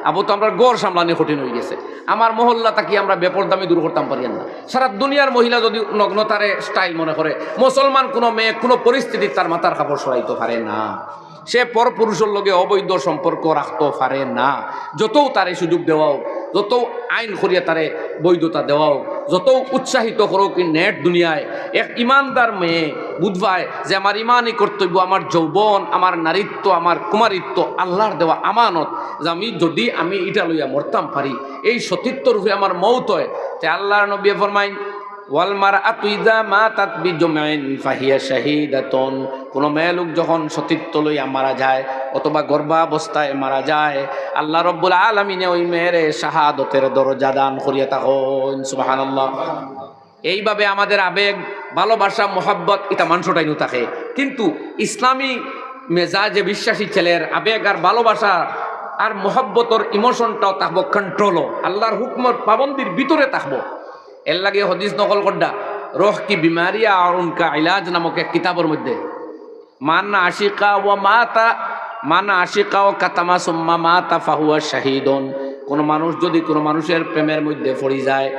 আবু তো আমরা গড় সামলানি কঠিন হয়ে গেছে। আমার মহল্লা তাকি আমরা বেপরদামি দূর করতাম পারি না। সারা দুনিয়ার মহিলা যদি নগ্নতারে স্টাইল মনে করে, মুসলমান কোনো মেয়ে কোনো পরিস্থিতি তার মাথার কাপড় সরাইতে পারে না। সে পর পুরুষের লগে অবৈধ সম্পর্ক রাখতে পারে না। যতও তারে সুযোগ দেওয়াও, যত আইন করিয়া তারে বৈধতা দেওয়াও, যত উৎসাহিত করুক নেট দুনিয়ায়, এক ইমানদার মেয়ে বুঝবায় যে আমার ইমানই কর্তব্য, আমার যৌবন, আমার নারীত্ব, আমার কুমারিত্ব আল্লাহর দেওয়া আমানত, যে আমি এটা লইয়া মরতাম পারি, এই সতীত্ব রূপে আমার মৌত হয়। তে আল্লাহর নবী ফরমাইন ওয়াল মারআতু ইযা মাতাত বিজুমাইন ফাহিয়া শাহীদাতুন, কোন মেয়ে লোক যখন সতীত্ব লইয়া মারা যায় অথবা গর্ভাবস্থায় মারা যায়, আল্লাহ রাব্বুল আলামিনে ওই মেয়ের শাহাদতের দরজা দান করিয়া থাকেন। সুবহানাল্লাহ। এইভাবে আমাদের আবেগ, ভালোবাসা, মোহাব্বত এটা মানুষটাই নু থাকে, কিন্তু ইসলামী মেজাজে বিশ্বাসী ছেলের আবেগ আর ভালোবাসা আর মোহাব্বতর ইমোশনটাও থাকবো কন্ট্রোলও, আল্লাহর হুকমত পাবন্দির ভিতরে থাকবো। এর লাগে হদিস নকল করডা রোহ কি বিমারিয়া আর উনকা ইলাজ নামক এক কিতাবের মধ্যে মান আশিকা ও কাতামা সুম্মা মাতা ফাহুয়া শাহিদুন, কোন মানুষ যদি কোনো মানুষের প্রেমের মধ্যে পড়ে যায়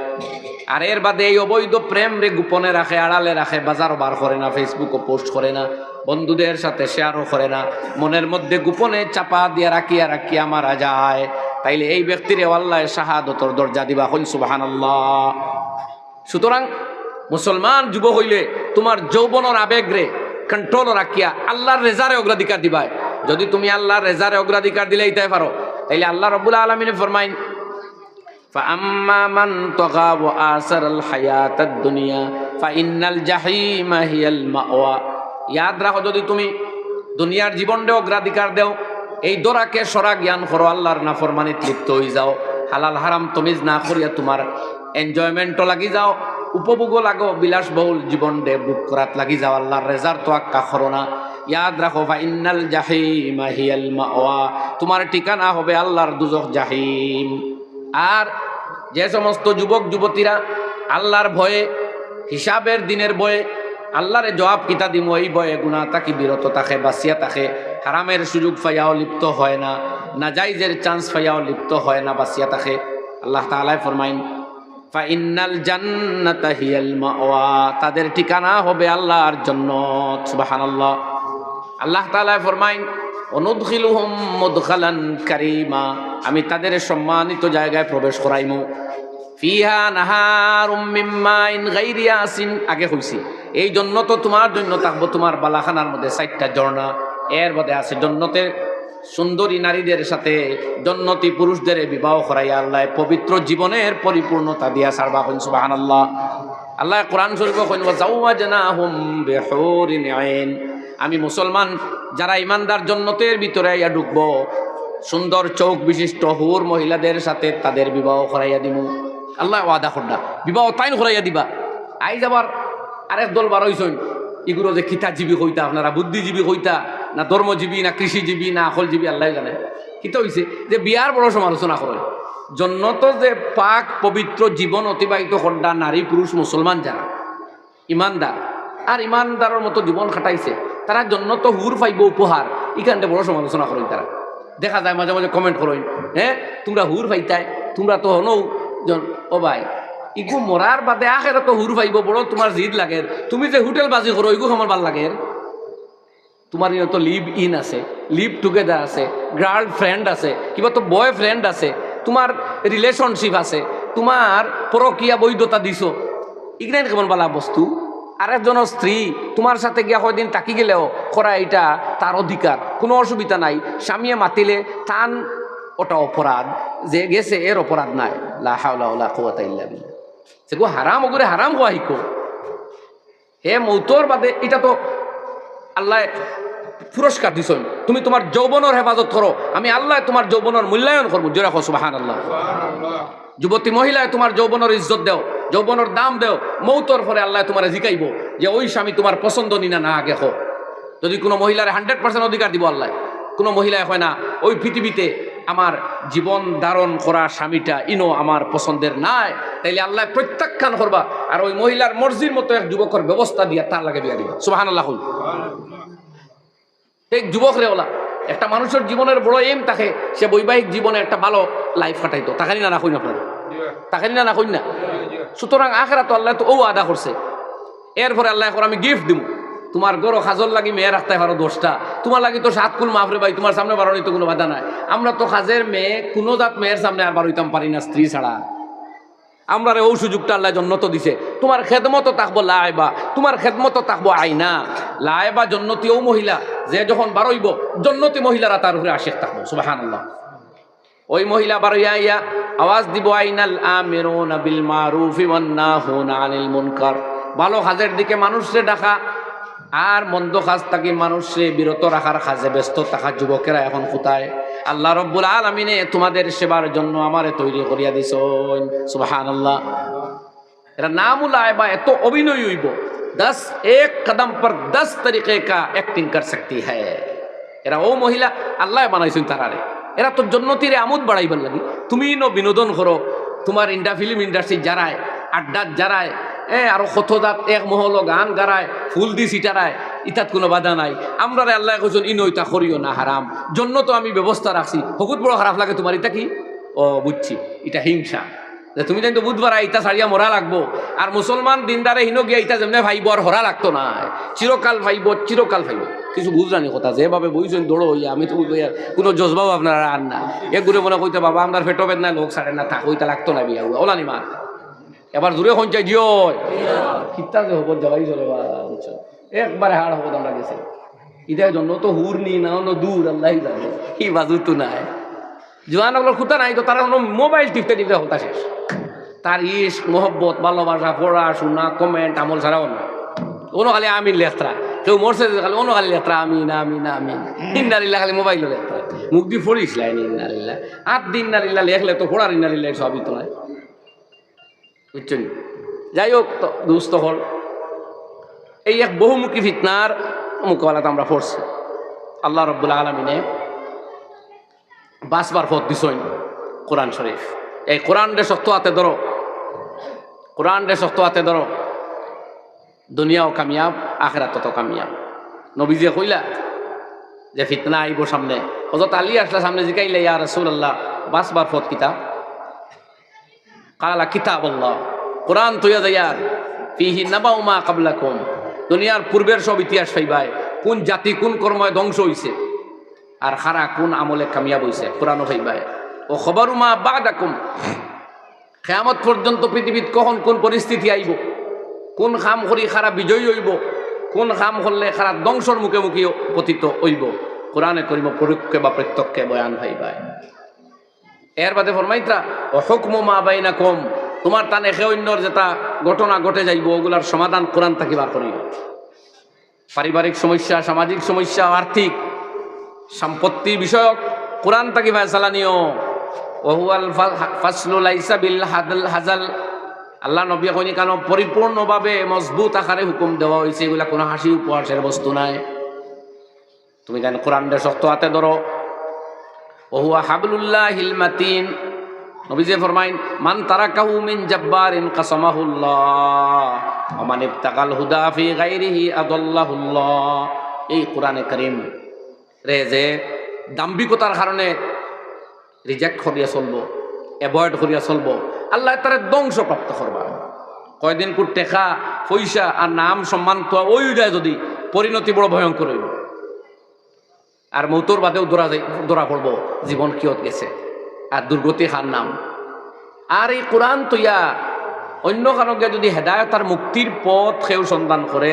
আর এর বাদে এই অবৈধ প্রেম রে গোপনে রাখে, আড়ালে রাখে, বাজারও বার করে না, ফেসবুকও পোস্ট করে না, বন্ধুদের সাথে শেয়ারও করে না, মনের মধ্যে গোপনে চাপা দিয়ে রাখিয়া মারা যায়, তাইলে এই ব্যক্তির আল্লাহ শাহাদতর দরজা দিবা। হই সুবহানাল্লাহ। সুতরাং মুসলমান যুবক হইলে তোমার যৌবনের আবেগ রে কন্ট্রোল রাখিয়া আল্লাহর রেজারে অগ্রাধিকার দিবাই। যদি তুমি আল্লাহর রেজারে অগ্রাধিকার দিলে এইটাই পারো, তাইলে আল্লাহ রাব্বুল আলামিন ফরমাইন ফাআম্মা মান তাগা ওয়া আসারাল হায়াতাদ দুনিয়া ফাইন্নাল জাহিমা হিয়াল মাওয়া। ইয়াদ রাখো, যদি তুমি দুনিয়ার জীবনটা অগ্রাধিকার দাও, এই দোরাকে সরা জ্ঞান করো, আল্লাহর নাফরমানিতে লিপ্ত হয়ে যাও, হালাল হারাম তমিজ না করিয়া তোমার এনজয়মেন্টও লাগি যাও, উপভোগও লাগো, বিলাসবহুল জীবন দে বুক করাত লাগি যাও, আল্লাহর রেজার তো আক্কা করো না। ইয়াদ রাখো ফাইন্নাল জাহিমা হিয়াল মাওয়া, তোমার ঠিকানা হবে আল্লাহর দুজখ জাহিম। আর যে সমস্ত যুবক যুবতীরা আল্লাহর ভয়ে, হিসাবের দিনের ভয়ে, আল্লাহরে জবাব কিতা দিমো এই ভয়ে গুনাহ তাকি বিরত থাকে, বাঁচিয়া থাকে, হারামের সুযোগ পাইয়াও লিপ্ত হয় না, নাজাইজের চান্স পাইয়াও লিপ্ত হয় না, বাঁচিয়া থাকে, আল্লাহ তাআলা ফরমাইন ফাইন্নাল জান্নাতা হিয়াল মাওয়া, তাদের ঠিকানা হবে আল্লাহর জান্নাত। সুবহানাল্লাহ। আল্লাহ তাআলা ফরমাইন অনুদখিলুহুম মুদখালান কারীমা, আমি তাদের সম্মানিত জায়গায় প্রবেশ করাইমু, ফিহা নাহারুম মিন মাইন গায়রি আসিন, আগে কইছি এই জান্নাত তোমার জন্য থাকবো, তোমার বালাখানার মধ্যে 4টা ঝর্ণা, এর মধ্যে আছে জান্নাতের সুন্দরী নারীদের সাথে জান্নাতি পুরুষদের বিবাহ করাইয়া আল্লাহ পবিত্র জীবনের পরিপূর্ণতা দিয়া সারবা। কইন সুবহানাল্লাহ। আল্লাহ কোরআন শরীফে কইন ওয়া জাওয়াজনাহুম বিহুরিন আইন, আমি মুসলমান যারা ইমানদার জান্নাতের ভিতরে আইয়া ঢুকবো, সুন্দর চোখ বিশিষ্ট হুর মহিলাদের সাথে তাদের বিবাহ করাইয়া দিমু। আল্লাহ ওয়াদা করডা বিবাহ তাইন করাইয়া দিবা। আই যাবার আরেক দল বার হইছেন, এগুলো যে কিতাজীবী হইতা, আপনারা বুদ্ধিজীবী হইতা না ধর্মজীবী না কৃষিজীবী না আকলজীবী, আল্লাহ জানে কিতা হইছে যে বিয়ার বড় সমালোচনা করেন। জন্নত যে পাক পবিত্র জীবন অতিবাহিত করডা নারী পুরুষ মুসলমান যারা ইমানদার আর ইমানদারের মতো জীবন খাটাইছে, তারা জন্নত হুর পাইব উপহার, এখানটা বড় সমালোচনা করেন। তারা দেখা যায় মাঝে মাঝে কমেন্ট করেন, হ্যাঁ তোমরা হুর পাইতাই, তোমরা তো হনও ও ভাই, ইগু মরার বাদে আখের তো হুর পাইব বড় তোমার জিদ লাগে, তুমি যে হোটেল বাজি করো ইগু আমার ভাল লাগে, তোমার তো লিভ ইন আছে, লিভ টুগেদার আছে, গার্ল ফ্রেন্ড আছে, কিবা তো বয় ফ্রেন্ড আছে, তোমার রিলেশনশিপ আছে, তোমার পরকীয়া বৈধতা দিছো, ইগনাইন কেমন বালা বস্তু। আরেকজনের স্ত্রী তোমার সাথে গিয়া কয়দিন তাকি গেলেও করা এটা তার অধিকার, কোনো অসুবিধা নাই, স্বামীয়ে মাতিলে তান ওটা অপরাধ, যে গেছে এর অপরাধ নাই। লা হাওলা ওয়ালা কুওয়াতা ইল্লা বিল্লাহ। সেগো হারাম ওগুলো হারাম হওয়া হিকো হে মৌতর বাদে, এটা তো আল্লাহ পুরস্কার দিছেন, তুমি তোমার যৌবনের হেফাজত করো, আমি আল্লাহ তোমার যৌবনের মূল্যায়ন করবো। জোরে কও সুবহানাল্লাহ। যুবতী মহিলায় তোমার যৌবনের ইজ্জত দেও, যৌবনের দাম দেও, মৌতর পরে আল্লাহ তোমার জিকাইব যে ওই স্বামী তোমার পছন্দ নিনা না আগে হো। যদি কোনো মহিলার 100% অধিকার দিব আল্লাহ, কোনো মহিলায় হয় না ওই পৃথিবীতে আমার জীবন ধারণ করা স্বামীটা ইনো আমার পছন্দের নাই, তাইলে আল্লাহ প্রত্যাখ্যান করবা, আর ওই মহিলার মর্জির মতো এক যুবকের ব্যবস্থা দিয়া তার লাগে বিয়া দিবা। সুবহানাল্লাহ। এই যুবক রে ওলা একটা মানুষের জীবনের বড় এম থাকে সে বৈবাহিক জীবনে একটা ভালো লাইফ কাটাইতো, তাকানি না কই না আপনারা, তাকানি না কই না। সুতরাং আখেরা তো আল্লাহ তো ও আদা করছে। এরপরে আল্লাহ এখন আমি গিফট দিব, তোমার গরো খাজর লাগি মেয়ে রাখতে পারো 10টা, তোমার লাগি তো 7 কুল মাফরে ভাই, তোমার সামনে বারো তো কোনো বাধা নাই। আমরা তো খাজের মেয়ে কোনো জাত মেয়ের সামনে আর বারোইতাম পারি না স্ত্রী ছাড়া। আমরা ও সুযোগটা আল্লাহ জন্নত দিছে, তোমার খেদমত থাকবো লাইবা, তোমার খেদমত থাকবো আইনা। লাইবা জন্নতি ও মহিলা যে যখন বারইব জন্নতি মহিলারা তার উপরে আশিক থাকবো, সুবহানাল্লাহ। ওই মহিলা বারইয়া ইয়া আওয়াজ দিব, আইনাল আমিরুনা বিল মারুফি ওয়ান নাহুনা আনিল মুনকার। ভালো কাজের দিকে মানুষকে ডাকা আর মন্দ কাজ থেকে মানুষকে বিরত রাখার কাজে ব্যস্ত থাকা যুবকেরা এখন কোথায়? আল্লাহ রব্বুল আলামিনে তোমাদের সেবার জন্য আমারে তৈরি করিয়া দিছেন, সুবহানাল্লাহ। এরা নামুল আয়বা এত অভিনয় হইব, 10 এক কদম পর 10 তরিকে কা অ্যাক্টিং কর सकती है। এরা ও মহিলা আল্লাহ বানাইছেন তারারে, এরা তো জন্নতিরে আমোদ বাড়াইবার লাগি। তুমি ন বিনোদন করো, তোমার ফিল্ম ইন্ডাস্ট্রি যারায়, আড্ডাত যারায়, আরো কত জাত এক মহল গান গারায়, ফুল দি সিটারায়, ইতাত কোনো বাধা নাই। আমরা আল্লাহ কইছেন ইনো ইতা করিও না, হারাম। জন্য তো আমি ব্যবস্থা রাখছি। বহুত বড় খারাপ লাগে তোমার, এটা কি? ও বুঝছি, এটা হিংসা। তুমি জানি তো বুধবার ইটা ছাড়িয়া মরা লাগবো, আর মুসলমান দিনদারে হিনো গিয়া ইটা যেমনি ভাইব আর হরা লাগতো না, চিরকাল ভাইব, চিরকাল ভাইব। কিছু বুঝরানি কথা যেভাবে বইছেন দৌড়ো হইয়া, আমি তো কোনো জজবাও আপনারা আর না। এক ঘুরে মনে কইতে বাবা আমার ফেটো বেদ না, লোক ছাড়ে না, থাক ওইটা লাগতো না বিয়া ওলানি মা। এবার দূরে সঞ্চয় জিও কিতা যে হব জবাই চলে একবারে হাড় হব আমরা গেছে। ইটার জন্য তো হুর নি না দূর আল্লাহ জানে কি বাজু তো নাই। জোয়ানগুলোর খুঁতা নাই তো তারা মোবাইল টিপতে টিপতে হতা শেষ। তার ইস্ক মোহব্বত ভালোবাসা পড়াশোনা কমেন্ট আমল ছাড়াও না। কোনো খালি আমিন লেখরা, কেউ মরছে খালি অন্য খালি লেখরা আমিন আমিন আমিন। ইন্নারিল্লা খালি মোবাইল লেখরা, মুখ দিয়ে ফড়িস লাইন ইন্নারিল্লা। 8 দিন ইন্নারিল্লা লেখলে তো ফোড়ার ইন্নারিল্লা সবই তো নাই, বুঝছেন? যাই হোক তো দুস্থ হল এই এক বহুমুখী ফিতনার মোকাবেলাতে আমরা পড়ছি। আল্লাহ রব্বুল আলামিনে বাসবার পথ দিছইন কোরআন শরীফ। এই কোরআন রে শক্ত হাতে ধরো, কোরআন রে শক্ত হাতে ধরো, দুনিয়াও কামিয়াব আখিরাত তত কামিয়াব। নবীজি কইলা যে ফিতনা আইব সামনে, হযরত আলী আসলা সামনে জিকাইলে ইয়া রাসূলুল্লাহ বাসবার পথ কিতা? কালা কিতাবুল্লাহ, কোরআন তুইয়া যাইয়া ফিহি নাবাউ মা ক্বাবলাকুম, দুনিয়ার পূর্বের সব ইতিহাস পাইবাই, কোন জাতি কোন কর্মে ধ্বংস হইছে আর খারা কোন আমলে কামিয়াব হইছে, কোরআনও পাইবাই। ও খবরু মা বাদাকুম, কিয়ামত পর্যন্ত পৃথিবীত কখন কোন পরিস্থিতি আইব, কোন কাম করি খারা বিজয়ী হইব, কোন কাম করলে খারা ধ্বংসর মুখে মুখে পতিত হইব, কোরআনে করিম পরোক্ষে বা প্রত্যক্ষে বয়ান পাইবাই। এর বাদে ফরমাইত্রা ও হুকমু মা বাইনাকুম, তোমার টানে খে অন্যর যেটা ঘটনা ঘটে যাইব ওগুলার সমাধান কোরআন থাকি বার করিব। পারিবারিক সমস্যা, সামাজিক সমস্যা, আর্থিক সম্পত্তি বিষয়ক কোরআন থাকি ফয়সালা নিও। ওহুয়াল ফাসলু লাইসা বিল হাজাল, আল্লাহ নবী কইনি কেন পরিপূর্ণভাবে মজবুত আকারে হুকুম দেওয়া হয়েছে, এগুলা কোনো হাসি উপহাসের বস্তু নাই। তুমি জানো কোরআনটা শক্ত হাতে ধরো। ওহুয়া হাবলুল্লাহিল মাতিন, নবীজি ফরমাইন মান তারাকাহু মিন জাব্বারিন কাসামাহুল্লাহ ওয়া মান ইবতাগাল হুদা ফি গায়রিহি আদাল্লাহুল্লাহ। এই কোরআনে কারীম রে যে দাম্ভিকতার কারণে রিজেক্ট করিয়া চলবো, অ্যাভয়েড করিয়া চলবো, আল্লাহ তারে ধ্বংসপ্রাপ্ত করবা। কয়দিন কোট টেকা পয়সা আর নাম সম্মান তো ওই যায়, যদি পরিণতি বড় ভয়ঙ্কর হইব। আর মৌতর বাদেও দৌড়া পড়বো, জীবন কিয়ত গেছে আর দুর্গতি খার নাম। আর এই কোরআন তৈয়া অন্য কারণকে যদি হেদায়ত আর মুক্তির পথ সেও সন্ধান করে,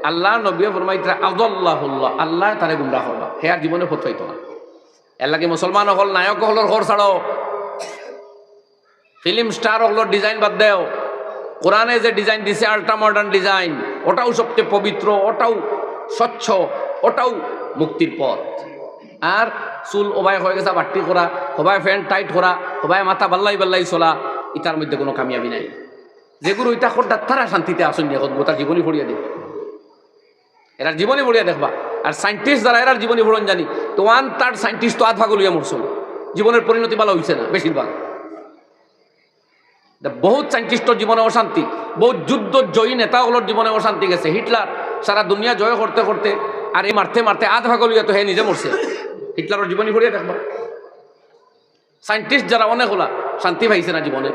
আল্লাহ নবী ফরমাইতা আদাল্লাহুল্লাহ, আল্লাহ তারে গুমরাহ করবা, হে আর জীবনে পথ পাইতো না। এর লাগে মুসলমান হল নায়ক হলর ঘর ছাড়ো, ফিল্ম স্টার হলর ডিজাইন বাদ দেও। কোরআনে যে ডিজাইন দিছে আল্ট্রা মডার্ন ডিজাইন, ওটাও সবচেয়ে পবিত্র, ওটাও স্বচ্ছ, ওটাও মুক্তির পথ। আর চুল ওবাই হয়ে গেছে বাট্টি করা, সবাই ফ্যান্ট টাইট করা, সবাই মাথা বাল্লাই বাল্লাই চলা, ইটার মধ্যে কোনো কামিয়াবি নাই। যেগুলো ইটা করতে তারা শান্তিতে আসেন নি, এখন গোটা জীবনী ভরিয়া দেবে, এরার জীবনী ভরিয়া দেখবা। আর সাইন্টিস্ট যারা এরার জীবনী ভরণ জানি তো 1/3 সাইন্টিস্ট তো আধা গলিয়া মরছিল, জীবনের পরিণতি ভালো হয়েছে না বেশিরভাগ। বহুত সাইন্টিস্টর জীবনে অশান্তি, বহুত যুদ্ধ জয়ী নেতাগুলোর জীবনে অশান্তি গেছে। হিটলার সারা দুনিয়া জয় করতে করতে আর এই মারতে মারতে আধা গলিয়া তো হে নিজে মরছে। হিটলারের জীবনী পড়িয়া দেখবা। সায়েন্টিস্ট যারা অনেক হলা শান্তি পাইছে না জীবনে,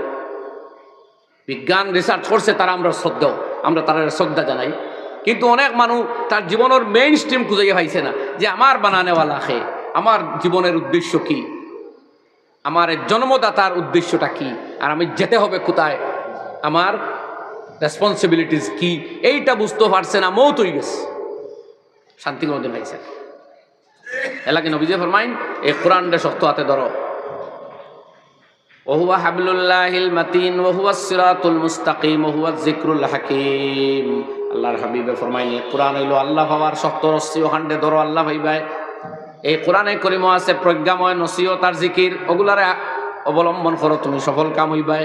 বিজ্ঞান রিসার্চ করছে, তারা আমরা শ্রদ্ধা, আমরা তারা শ্রদ্ধা জানাই। কিন্তু অনেক মানুষ তার জীবনের মেইন স্ট্রিম খুঁজে পাইছে না, যে আমার বানানেওয়ালা খে, আমার জীবনের উদ্দেশ্য কি, আমার জন্মদাতার উদ্দেশ্যটা কি, আর আমি যেতে হবে কোথায়, আমার রেসপন্সিবিলিটিস কি, এইটা বুঝতে পারছে না, মৌত হয়ে গেছে, শান্তি কোনোদিন পাইছে। এলাকি নবীজি ফরমাইন, এই কোরআনটা শক্ত হাতে ধরো। ওহুয়া হাবলুল্লাহিল মাতিন ওহুয়াস সিরাতুল মুস্তাকিম ওহুয়াজ যিকরুল হাকীম। আল্লাহর হাবিবে ফরমাইন, কোরআন হইল আল্লাহ পাওয়ার শক্ত রস্সি, ওখানে ধরো আল্লাহ ভাইবাই। এই কোরআনে করিম আছে প্রজ্ঞাময় নসিহত আর জিকির, ওগুলারে অবলম্বন করো, তুমি সফল কাম হইবাই।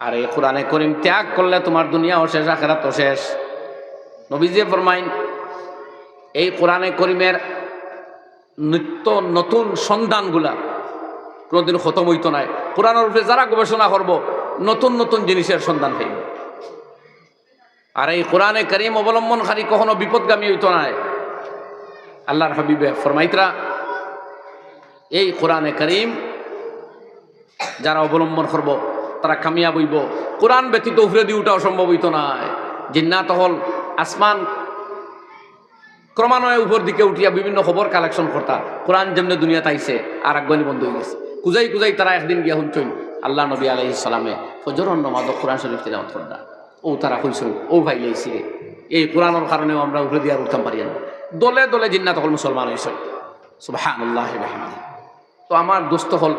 আর এই কোরআনে করিম ত্যাগ করলে তোমার দুনিয়াও শেষ, আখিরাতও শেষ। নবীজি ফরমাইন, এই কোরআনে করিমের নিত্য নতুন সন্ধানগুলা কোনোদিন খতম হইতো নাই। কোরআনের উপরে যারা গবেষণা করবো নতুন নতুন জিনিসের সন্ধান পাইব। আর এই কোরআনে করিম অবলম্বনকারী কখনো বিপদগামী হইতো নাই। আল্লাহর হাবিবে ফরমাইতরা, এই কোরআনে করিম যারা অবলম্বন করবো তারা কামিয়াব হইব। কোরআন ব্যতীত উপরে দিয়ে উঠা অসম্ভব হইতো না। জিন্নাত হল আসমান ক্রমান্বয়ে উপর দিকে উঠিয়া বিভিন্ন খবর কালেকশন করতা, কোরআন যেমনি দুনিয়া তাইছে আর আগুয়ানি বন্ধ হয়ে গেছে। কুজাই কুজাই তারা একদিন গিয়া শুনছই আল্লাহ নবী আলাইহিস সালামে ফজরের নামাজ কোরআন শরীফ তিলাওয়াত করতা। ও তারা কইছই ও ভাই লাইছি রে, এই কোরআনের কারণেও আমরা উপরে দিয়ে আর উঠতাম পারি না। দলে দলে জিন্নাত হল মুসলমান হইছই, সুবহানাল্লাহ ওয়া বিহামদিহি। তো আমার দোস্ত হল,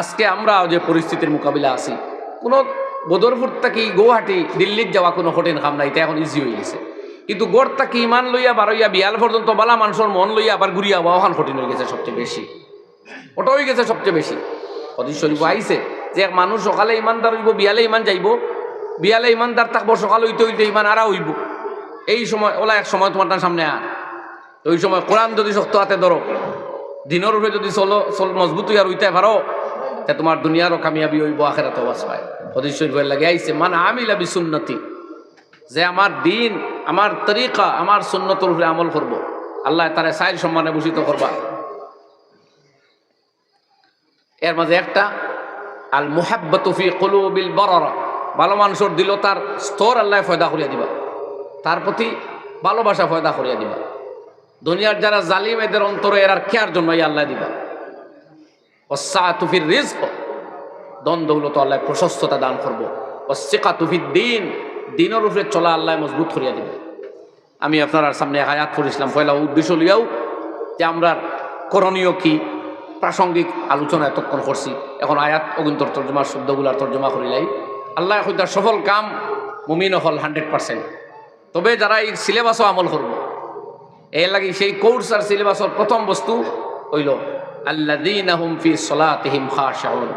আজকে আমরা যে পরিস্থিতির মোকাবিলা আছি, কোনো বদরপুর থেকে গুয়াহাটি দিল্লির যাওয়া কোনো কঠিন কাম নাই, এটা এখন ইজি হয়ে গেছে। কিন্তু গড় তাকে ইমান লইয়া বারইয়া বিয়াল পর্যন্ত বালা মানুষের মন লইয়া আবার ঘুরিয়া ওখান কঠিন হয়ে গেছে সবচেয়ে বেশি, ওটা হয়ে গেছে সবচেয়ে বেশি। হাদিস শরীফ আইছে যে এক মানুষ সকালে ইমানদার হইব, বিয়ালে ইমান যাইব, বিয়ালে ইমানদার থাকবো, সকালে হইতে হইতে ইমান আরা হইব। এই সময় ওলা এক সময় তোমার সামনে ওই সময় কোরআন যদি শক্ত হাতে ধরো, দিনের উপরে যদি মজবুত হইয়া রইতে পারো, তা তোমার দুনিয়ারও কামিয়াবি হইব, আখিরাতেও বাঁচ পায়। হাদিস শরীফ লাগে আইছে, মান আমিলা বিসুন্নতি, যে আমার দিন, আমার তরিকা, আমার সুন্নতের উপরে আমল করবো, আল্লাহ তারা সাইর সম্মানে ভূষিত করবা। এর মাঝে একটা আল মুহাব্বাতু ফি কুলুবিল বারারা, ভালো মানুষের দিল তার স্তর আল্লাহ ফয়দা করিয়া দিবা, তার প্রতি ভালোবাসা ফয়দা করিয়া দিবা। দুনিয়ার যারা জালিম এদের অন্তরে এর আর কেয়ার জন্যই আল্লাহ দিবা। ওয়াসসাআতু ফির রিজক, ধন দৌলত আল্লাহ প্রশস্ততা দান করবো। ওয়াসসিকাতু ফিদ দ্বীন, দিনের উপরে চলা আল্লাহ মজবুত করিয়া দিবে। আমি আপনার সামনে এক আয়াত পড়েছিলাম, পয়লা উদ্দেশ্য লিয়াও যে আমরা করণীয় কি, প্রাসঙ্গিক আলোচনা এতক্ষণ করছি। এখন আয়াত অগুন্তর তর্জমা শব্দগুলার তর্জমা করিলাই। আল্লাহ হইতার সফল কাম মুমিন হল 100%। তবে যারা এই সিলেবাসও আমল করব, এর লাগে সেই কোর্স আর সিলেবাসের প্রথম বস্তু হইল আল্লাযীনা হুম ফি সলাতিহিম খাশিউন,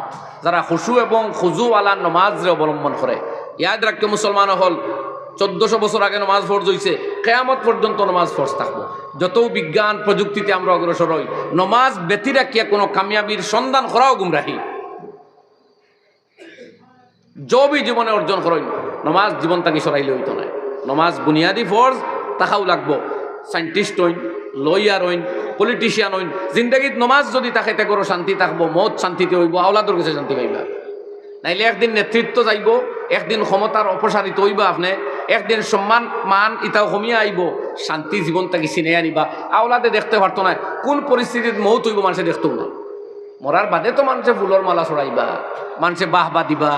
যারা খুশু এবং খুজু আলা নমাজরে অবলম্বন করে। ইয়াদ রাখতে মুসলমান হল 1400 বছর আগে নমাজ ফরজ হইছে, কিয়ামত পর্যন্ত নমাজ ফরজ থাকবো। যত বিজ্ঞান প্রযুক্তিতে আমরা অগ্রসর হই, নমাজ ব্যতি রাখিয়া কোনো কামিয়াবির সন্ধান করাও গুমরাহি। জবই জীবনে অর্জন করেন, নমাজ জীবন তাকে সরাইলে হইতো না। নমাজ বুনিয়াদি ফরজ, তাহাও লাগবো। সাইন্টিস্ট হইন, লয়ার হইন, পলিটিশিয়ান হইন, জিন্দগিত নমাজ যদি তাকে তেগরো শান্তি থাকবো, মত শান্তিতে হইব, আওলাদর কাছে শান্তি পাইবা। নাইলে একদিন নেতৃত্ব যাইব, একদিন ক্ষমতার অপসারিত হইবা আপনি, একদিন সম্মান মান ইটাও কমিয়া আইব, শান্তি জীবন তাকে চিনে আনিবা। আওলাদে দেখতে পারতো না, কোন পরিস্থিতিত মৌত হইব মানুষে দেখতেও না। মরার বাদে তো মানুষে ফুলর মালা চড়াইবা, মানুষে বাহবা দিবা,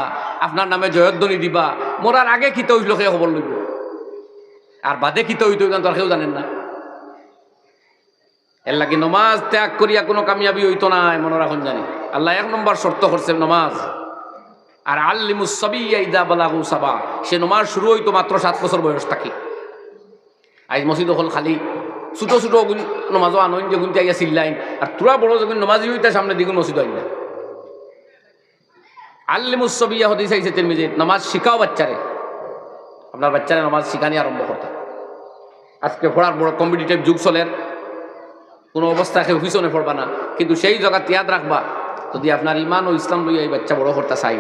আপনার নামে জয়ধ্বনি দিবা। মরার আগে কিতে হইল সে খবর লইব, আর বাদে কিতে হইতো তো কেউ জানেন না। এর লাগে নমাজ ত্যাগ করিয়া কোনো কামিয়াবি হইতো না, মনে রাখুন জানি। আল্লাহ 1 নম্বর শর্ত করছে নমাজ। আর আল্লিমুস সাবিয়্যা ইযা বালাগু সাবা, সে নমাজ শুরু হইতো মাত্র 7 বছর বয়স থাকি। আজ মসজিদ হল খালি ছোট ছোট নমাজও আনইন, যেগুন আইয়া চিল্লাইন, আর তোরা বড় যখন নমাজি হইতে সামনে দ্বিগুণ মসজিদ আইন। আল্লিমুস সাবিয়্যা হাদিস আইছে তিরমিজিত, নমাজ শিখাও বাচ্চারে, আপনার বাচ্চারে নমাজ শিখানি আরম্ভ করতে। আজকে পড়ার বড় কম্পিটিটিভ যুগ চলে, কোনো অবস্থায় কেউ পিছনে পড়বা না, কিন্তু সেই জায়গা ইয়াদ রাখবা, যদি আপনার ইমান ও ইসলাম লইয়া এই বাচ্চা বড় করতে চাই,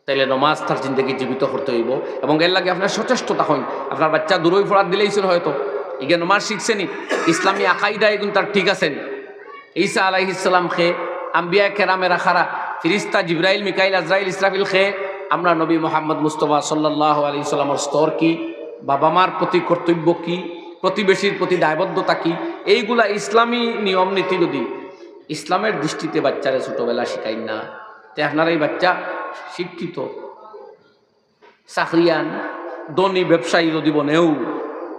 তাইলে নমাজ তার জিন্দগি জীবিত করতে হইব। এবং এর লাগে আপনার সচেষ্টতা হইন। আপনার বাচ্চা দূরই পড়ার দিলেইছেন হয়তো, ইগে নমাজ শিখছেনি ইসলামী আকাইদা এগুন তার ঠিক আছেন ঈসা আলাইহিস সালাম খে আম্বিয়া কেরামের আখারা ফিরিস্তা জিব্রাইল মিকাইল আজরাইল ইসরাফিল খে আমরা নবী মোহাম্মদ মুস্তফা সাল্লাল্লাহু আলাইহি সাল্লামের স্তর কি বাবা মার প্রতি কর্তব্য কি প্রতিবেশীর প্রতি দায়বদ্ধতা কি এইগুলা ইসলামী নিয়ম নীতি যদি ইসলামের দৃষ্টিতে বাচ্চারা ছোটবেলা শিখাই না তে আপনার এই বাচ্চা শিক্ষিত চাকরিয়ান ধনী ব্যবসায়ী যদি বনেও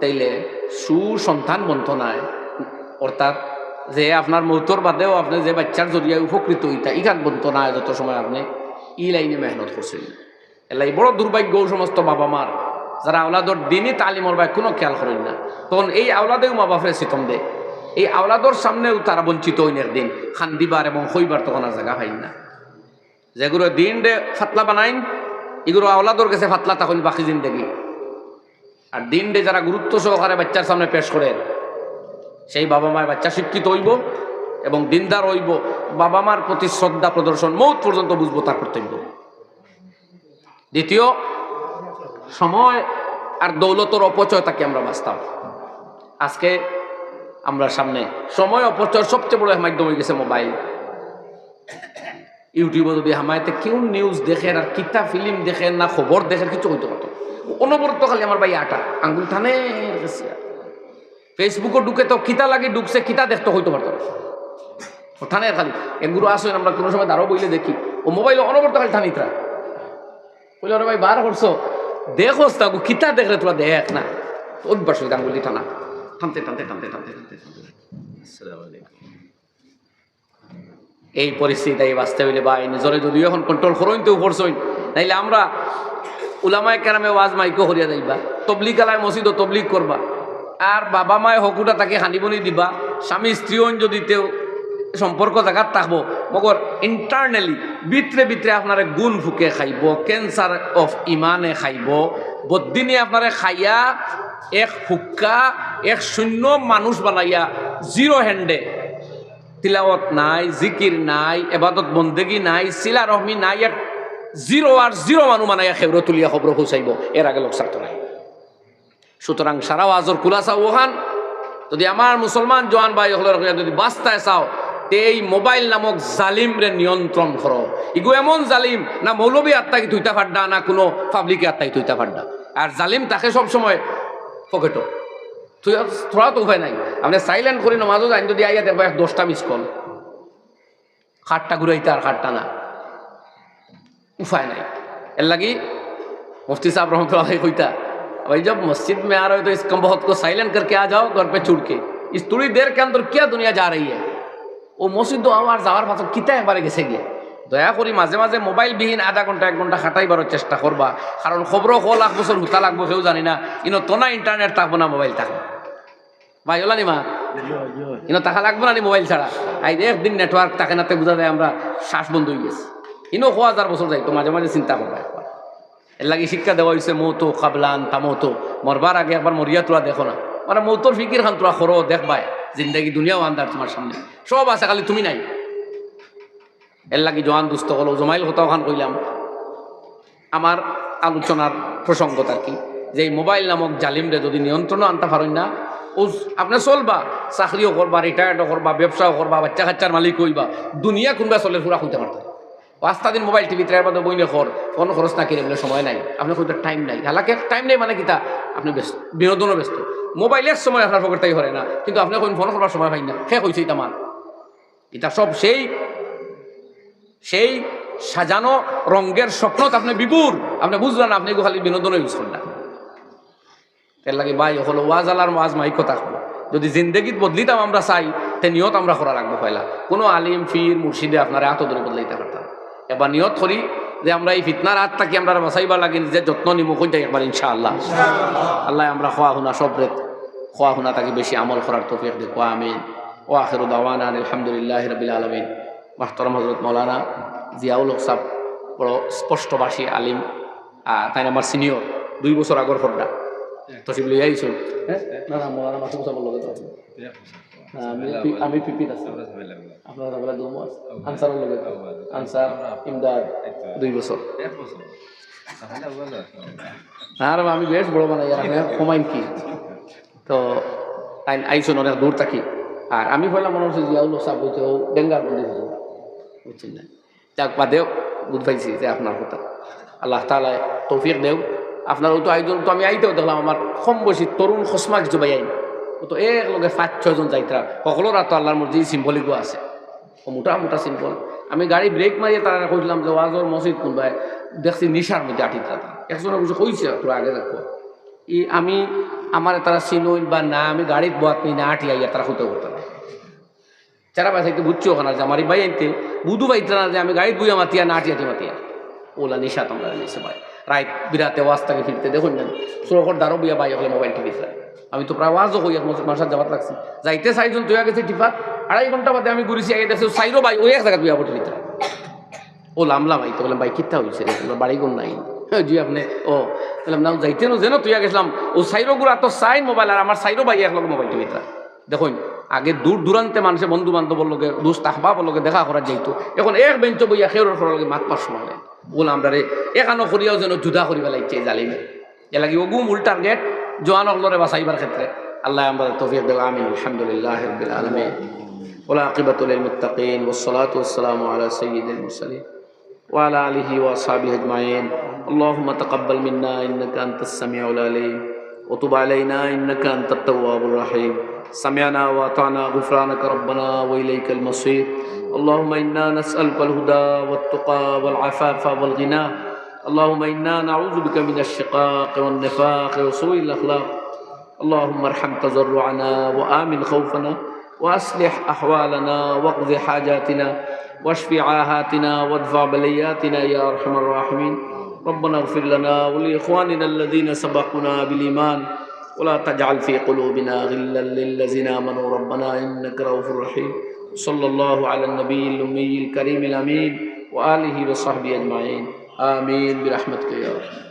তাইলে সুসন্তান বন্ধনায় অর্থাৎ যে আপনার মৌতর বাদেও আপনি যে বাচ্চার জরিয়ায় উপকৃত হইতা ইখান বন্ধনায় যত সময় আপনি ই লাইনে মেহনত করছেন এলাই বড় দুর্ভাগ্য সমস্ত বাবা মার যারা আওলাদর দিনই তালিমর বা কোনো খেয়াল করেন না তখন এই আওলাদেও মা বাপরে সিতম দেয় এই আওলাদর সামনেও তারা বঞ্চিত হইনের দিন খান দিবার এবং হইবার তখন আর জায়গা পাইন না যেগুলো দিন রে ফাতলা বানাইন এগুলো আওলাদর কাছে ফাতলা তখন বাকি জিন্দেগি আর দিন রে যারা গুরুত্ব সহকারে বাচ্চার সামনে পেশ করেন সেই বাবা মায়ের বাচ্চা শিক্ষিত হইব এবং দিনদার হইব বাবা মার প্রতি শ্রদ্ধা প্রদর্শন মৌত পর্যন্ত বুঝবো তার কর্তব্য দ্বিতীয় সময় আর দৌলতর অপচয় তাকে আমরা বাঁচতাম আজকে আমরা সামনে সময় অপচয় সবচেয়ে বড় মাধ্যম হয়ে গেছে মোবাইল ইউটিউবে যদি হামায়তে কেউ নিউজ দেখেন আর কিতা ফিল্ম দেখেন না খবর দেখেন কিছু হইতে পারতো অনবরত খালি আমার ভাই আটা আঙ্গুল থানে ফেসবুকও ঢুকে তো কিতা লাগে ঢুকছে কিতা দেখতে হইতে পারতো থানে খালি এগুলো আসেন আমরা কোনো সময় দাঁড়ো বইলে দেখি ও মোবাইল অনবরত খালি থানিতরা বলে ওরা ভাই বার করছো দেখোস তা কিতা দেখলে তোরা দেখ না অভ্যাস হয়ে আঙ্গুলি টানা টানতে টানতে টানতে টানতে টানতে এই পরিস্থিতি বাঁচতে হইলে বা নিজরে যদিও এখন কন্ট্রোল করইন তো করছইন নাইলে আমরা উলামায়ে কেরামে ওয়াজ মাইকো করিয়া যাইবা তবলিগ আলায় মসজিদও তবলিগ করবা আর বাবা মায়ে হকুটা তাকে হানিবনি দিবা স্বামী স্ত্রীও যদি তেও সম্পর্ক জায়গাত থাকবো মগর ইন্টারনালি ভিতরে ভিতরে আপনারে গুণ ফুকে খাইব ক্যান্সার অফ ইমানে খাইব বদিনে আপনারে খাইয়া এক হুক্কা এক শূন্য মানুষ বানাইয়া জিরো হ্যান্ডে তিলাওয়াত নাই জিকির নাই এবাদত বন্দেগি নাই সিলা রহমি নাই এক জিরো আর জিরো মানুষ বানাইয়া খেব্র তুলিয়া খবর খুঁচাইব এর আগে লোক সার্থ নাই সুতরাং সারা আজর কুলাসা ওখান যদি আমার মুসলমান জওয়ান ভাই হলের যদি বাস্তায় চাও এই মোবাইল নামক জালিমরে নিয়ন্ত্রণ করো ইগো এমন জালিম না মৌলবী আত্মাকে তুইতা ফাড্ডা না কোনো পাবলিকে আত্মাকে তুইতা ফাড্ডা আর জালিম তাকে সবসময় পকেটো তুই থোড়া তো উপায় নাই আপনি সাইলেন্ট করি নমাজও যাই যদি আইয়া দেখবো 10টা মিস কল খাটটা ঘুরাইতে আর খাটটা না উপায় নাই এর লাগি मुफ्ती साहब रहमतुल्लाह कहिता भाई जब मस्जिद में आ रहे हो तो इस कम बहुत को साइलेंट करके आ जाओ घर पे छुड़ के इस थोड़ी देर के अंदर क्या दुनिया जा रही है ও মসজিদ আমার যাওয়ার পাছত কিতা একবারে গেছে গিয়ে দয়া করি মাঝে মাঝে মোবাইল বিহীন আধা ঘন্টা 1 ঘন্টা খাটাইবার চেষ্টা করবা কারণ খবরও ক লাখ বছর হুতা লাগবো কেউ জানি না ইনো তো না ইন্টারনেট থাকবো না মোবাইল থাকবো ভাই ওলা নি মা ইনো টাকা লাগবো না নি মোবাইল ছাড়া আই একদিন নেটওয়ার্ক থাকে নাতে বোঝা যায় আমরা শ্বাস বন্ধ হয়ে গেছে ইনো 1000 বছর যাই তো মাঝে মাঝে চিন্তা করবা একবার এর লাগে শিক্ষা দেওয়া হয়েছে মৌতো কাবলান তামতো মরবার আগে একবার মরিয়া তোরা দেখো না মানে মৌতর ফিকির খান তোরা করো দেখবাই জিন্দগি দুনিয়াও আন্দার তোমার সামনে সব আছে খালি তুমি নাই এর লাগি জওয়ান দুস্থ হলো জমাইল কথা ওখান কইলাম আমার আলোচনার প্রসঙ্গত আর কি যে এই মোবাইল নামক জালিমরে যদি নিয়ন্ত্রণ আনতে পারেন না ও আপনি চলবা চাকরিও করবা রিটায়ার্ডও করবা ব্যবসাও করবা বাচ্চা কাচ্চার মালিক হইবা দুনিয়া কোনবা চলে পুরা খুঁজতে পারতেন 5টা দিন মোবাইল টিভি ত্রের বাদে বইনে খর কোনো খরচ না কিনে বলে সময় নাই আপনার কোনো টাইম নাই হালাকে টাইম নেই মানে কিতা আপনি ব্যস্ত বিনোদনও ব্যস্ত মোবাইলের সময় আপনার পকেটটাই হরে না কিন্তু আপনি কোন ফোন করবার সময় পাই না শেষ হয়েছে এটা আমার এটা সব সেই সাজানো রঙের স্বপ্ন আপনি বিপুর আপনি বুঝলেন আপনি খালি বিনোদনও ইউজ করেন না এর লাগে ভাই হলো ওয়াজ আলার ওয়াজ মাইকো থাকবো যদি জিন্দগিত বদলিতাম আমরা চাই তে নিয়ত আমরা করা রাখবো পয়লা কোনো আলিম ফির মুর্শিদে আপনারা এত দূরে বদলাইতে পারতাম এবার নিয়ত করি যে আমরা এই ফিতনার হাত থাকি আমরা বাঁচাইবার লাগে নিজের যত্ন নিমুখ হয়ে যাই একবার ইনশাআল্লাহ আল্লাহ আমরা খোয়া হুনা সব রেত খোয়া হুনা তাকে বেশি আমল করার তৌফিক দেখো আমিন ও আখিরু দাওয়ানা আলহামদুলিল্লাহি রাব্বিল আলামিন মাহতারাম হযরত মাওলানা জিয়াউল হক সাহেব বড় স্পষ্টভাষী আলিম তাই আমার সিনিয়র 2 বছর আগর ফড্ডা তসিব লই আইছো হ্যাঁ না না মাওলানা মাসুদ সাহেব লগে তো আমি পিপিত আছি আপনারা বলা দুমো আছে আনসার লগে আনসার ইমদাদ 2 বছর আর আমি বেশ বড় বানাই আর আমি কমাইন কি তো তাই আইসন অনেক দূর থাকি। আর আমি বললাম মনে হচ্ছে জিয়াউল সাহেব হইতে ও ডেঙ্গার বন্ধু বুঝছেন না। যাক বাদেও বুঝ পাইছি যে আপনার কথা আল্লাহ তাআলা তৌফিক দেও। আপনার তো আইজন তো আমি আইতেও দেখলাম আমার কম বয়সী তরুণ খসমা কিছু ভাই আইন ও তো এক লগে 5-6 জন যাইতরা সকলের তো আল্লাহর মধ্যে সিম্বলিকও আছে, ও মোটা মোটা সিম্বল। আমি গাড়ি ব্রেক মারিয়ে তারা কইলাম যে ওয়াজর মসজিদ কোনবাই দেখছি নিশার মধ্যে আটি তারা একজনে কিছু কইছে তোরা আগে দেখো আমি আমার তারা চিনইন বা না আমি গাড়িত বোয়াত নি না আটি আইয়া তারা হতে করতাম যারা বাসাইতে বুঝছো ওখানে যে আমার ভাই আনতে বুধু পাইতে না যে আমি গাড়িত বুঝা মাতিয়া না আটি আটি মাতিয়া ওলা নিশা তোমরা নিছে ভাই রাইত বিরাতে ওয়াজ থেকে ফিরতে দেখুন না সুরকর দ্বারও বুয়া ভাই হলে মোবাইল টিভিতে আমি তো প্রায় ওয়াজও হই মাসার যাওয়াত লাগছি যাইতে চাইজন তুই গেছে টিপাত 2.5 ঘন্টা বাদে আমি ঘুরেছি আগে দেখছি চাইরো ভাই ওই এক জায়গায় বুয়া বটে ভিতরে ও লামলা ভাই তো বললাম ভাই কিতা হয়েছে বাড়ি গুণ নাই জি আপনি ও বললাম না যাইতে নো যেন তুই গেছিলাম ও সাইরো গুলা তো সাইন মোবাইল আর আমার সাইরো ভাই এক লগে মোবাইল টিভিতে দেখুন আগে দূর দূরান্তে মানুষের বন্ধু বান্ধব লোকে দোস্ত আহবাব লোকে দেখা করা যাইতো এখন এক বেঞ্চ বইয়া খেউর লগে মাত পার সময় বললাম আমরা রে একানো করিয়াও যেন জুদা করি পেলাইছে জালিমে এ লাগি ওগু মূল টার্গেট জোয়ান অগলরে বাঁচাইবার ক্ষেত্রে আল্লাহ আমরা তৌফিক দেব আমিন আলহামদুলিল্লাহ রাব্বিল আলামিন ওয়া আকিবাতুল লিল মুত্তাকিন ওয়াস সালাতু ওয়াস সালামু আলা সাইয়্যিদিল মুরসালিন ওয়া আলা আলিহি ওয়া আসহাবিহি আজমাইন আল্লাহুম্মা তাকাব্বাল মিন্না ইন্নাকা আনতাস সামিউল আলিম ওয়া তুব আলাইনা ইন্নাকা আনতাত তাওয়াবুর রহিম سمعنا وأطعنا غفرانك ربنا وإليك المصير اللهم إنا نسألك الهدى والتقى والعفاف والغنى اللهم إنا نعوذ بك من الشقاق والنفاق وسوء الأخلاق اللهم ارحم تضرعنا وآمن خوفنا وأصلح أحوالنا واقض حاجاتنا واشف عاهاتنا وادفع بلياتنا يا أرحم الراحمين ربنا اغفر لنا ولإخواننا الذين سبقونا بالإيمان ولا تجعل في قلوبنا غلا للذين آمنوا ربنا إنك رؤوف رحيم صلى الله على النبي الأمي الكريم الأمين وآله وصحبه أجمعين آمين برحمتك يا رب.